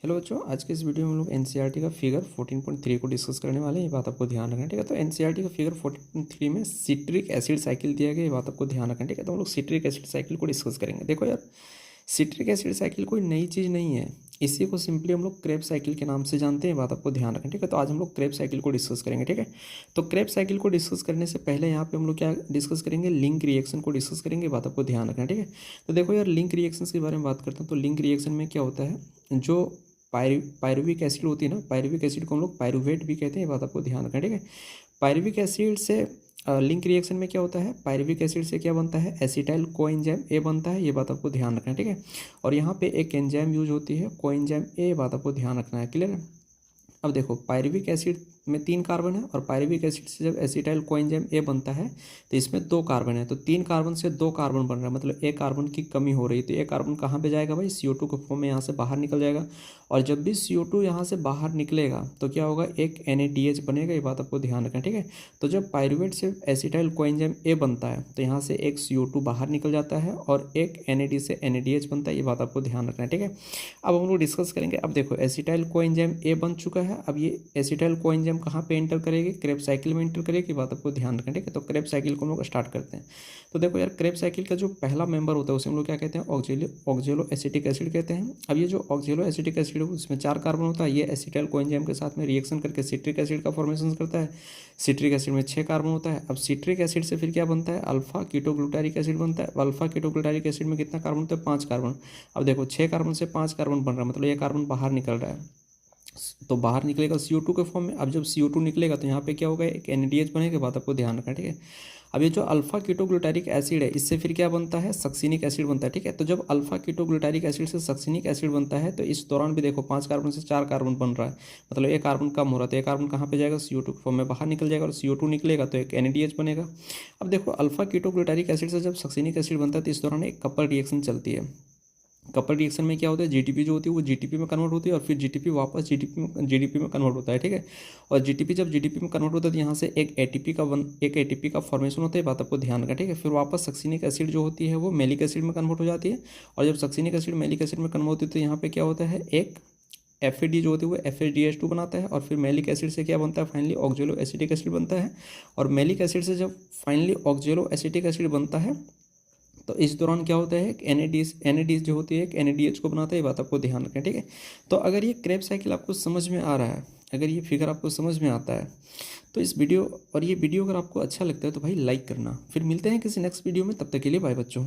Hello बच्चों, आज के इस वीडियो में हम लोग एनसीईआरटी का फिगर 14.3 को डिस्कस करने वाले हैं। ये बात आपको ध्यान रखना है, ठीक है। तो एनसीईआरटी का फिगर 14.3 में सिट्रिक एसिड साइकिल दिया गया, ये बात आपको ध्यान रखना है, ठीक है। तो हम लोग सिट्रिक एसिड साइकिल को डिस्कस करेंगे। देखो यार, सिट्रिक एसिड साइकिल कोई नई चीज़ नहीं है, इसी को सिंपली हम लोग क्रेब साइकिल के नाम से जानते हैं। बात आपको ध्यान रखें, ठीक है। तो आज हम लोग क्रेब साइकिल को डिस्कस करेंगे, ठीक है। तो क्रेब साइकिल को डिस्कस करने से पहले यहाँ पे हम लोग क्या डिस्कस करेंगे, लिंक रिएक्शन को डिस्कस करेंगे। बात आपको ध्यान रखना है, ठीक है। तो देखो यार, लिंक रिएक्शन के बारे में बात करते हैं। तो लिंक रिएक्शन में क्या होता है, जो पायरुविक एसिड होती है ना, पायरुविक एसिड को हम लोग पायरुवेट भी कहते हैं। ये बात आपको ध्यान रखना है, ठीक है। पायरुविक एसिड से लिंक रिएक्शन में क्या होता है, पायरुविक एसिड से क्या बनता है, एसिटाइल कोएंजाइम ए बनता है। ये बात आपको ध्यान रखना है, ठीक है। और यहाँ पे एक एंजाइम यूज होती है, कोएंजाइम ए। बात आपको ध्यान रखना है, क्लियर है। अब देखो, पायरुविक एसिड में 3 कार्बन है और पायरुविक एसिड से जब एसिटाइल कोएंजाइम ए बनता है तो इसमें 2 कार्बन है। तो 3 कार्बन से 2 कार्बन बन रहा है, मतलब एक कार्बन की कमी हो रही है। तो एक कार्बन कहाँ पे जाएगा भाई, CO2 के फॉर्म में यहाँ से बाहर निकल जाएगा। और जब भी CO2 यहाँ से बाहर निकलेगा तो क्या होगा, एक NADH बनेगा। ये बात आपको ध्यान रखना है, ठीक है। तो जब पायरुवेट से एसिटाइल कोएंजाइम ए बनता है तो यहाँ से एक CO2 बाहर निकल जाता है और एक NAD से NADH बनता है। ये बात आपको ध्यान रखना है, ठीक है। अब हम लोग डिस्कस करेंगे। अब देखो, एसिटाइल कोएंजाइम ए बन चुका है। अब ये एसिटाइल कोएंजाइम कहाँ पे एंटर करेगी, क्रेब साइकिल में एंटर करेगी। बात आपको ध्यान रखना है, ठीक है। तो क्रेब साइकिल को हम लोग स्टार्ट करते हैं। तो देखो यार, क्रेब साइकिल का जो पहला मेंबर होता है उसे हम लोग क्या कहते हैं, ऑक्जेलो एसिटिक एसिड कहते हैं। अब ये जो ऑक्जेलो एसिटिक एसिड है उसमें 4 कार्बन होता है। ये एसिटाइल कोएंजाइम के साथ में रिएक्शन करके सिट्रिक एसिड का फॉर्मेशन करता है। सिट्रिक एसिड में 6 कार्बन होता है। अब सिट्रिक एसिड से फिर क्या बनता है, अल्फा कीटोग्लूटारिक एसिड बनता है। अल्फा कीटोग्लूटारिक एसिड में कितना कार्बन होता है, 5 कार्बन। अब देखो, 6 कार्बन से 5 कार्बन बन रहा है, मतलब ये कार्बन बाहर निकल रहा है। तो बाहर निकलेगा CO2 के फॉर्म में। अब जब CO2 निकलेगा तो यहाँ पे क्या होगा, एक NADH बनेगा। बात आपको ध्यान रखना है, ठीक है। अब ये जो अल्फा कीटोग्लूटारिक एसिड है इससे फिर क्या बनता है, सक्सिनिक एसिड बनता है, ठीक है। तो जब अल्फा कीटोग्लूटारिक एसिड से सक्सिनिक एसिड बनता है तो इस दौरान भी देखो 5 कार्बन से 4 कार्बन बन रहा है, मतलब एक कार्बन कम हो रहा है। तो एक कार्बन कहाँ पे जाएगा, CO2 के फॉर्म में बाहर निकल जाएगा और CO2 निकलेगा तो एक NADH बनेगा। अब देखो, अल्फा कीटोग्लूटारिक एसिड से जब सक्सिनिक एसिड बनता है तो इस दौरान एक कपल रिएक्शन चलती है। कपल रिएक्शन में क्या होता है, GTP जो होती है वो GTP में कन्वर्ट होती है और फिर GTP वापस GDP में कन्वर्ट होता है, ठीक है। और GTP जब GDP में कन्वर्ट होता है तो यहाँ से एक ATP का फॉर्मेशन होता है। बात आपको ध्यान रखना, ठीक है। फिर वापस सक्सिनिक एसिड जो होती है वो मेलिक एसिड में कन्वर्ट हो जाती है। और जब सक्सिनिक एसिड मेलिक एसिड में कन्वर्ट होती है तो यहाँ पे क्या होता है, एक FAD जो होती है वो FADH2 बनाता है। और फिर मेलिक एसिड से क्या बनता है, फाइनली ऑक्जेलो एसिटिक एसिड बनता है। और मेलिक एसिड से जब फाइनली ऑक्जेलो एसिटिक एसिड बनता है तो इस दौरान क्या होता है, NADH जो होती है एक NADH को बनाता है। ये बात आपको ध्यान रखें, ठीक है। तो अगर ये क्रेब साइकिल आपको समझ में आ रहा है, अगर ये फिगर आपको समझ में आता है तो इस वीडियो, और ये वीडियो अगर आपको अच्छा लगता है तो भाई लाइक करना। फिर मिलते हैं किसी नेक्स्ट वीडियो में, तब तक के लिए बाय बच्चों।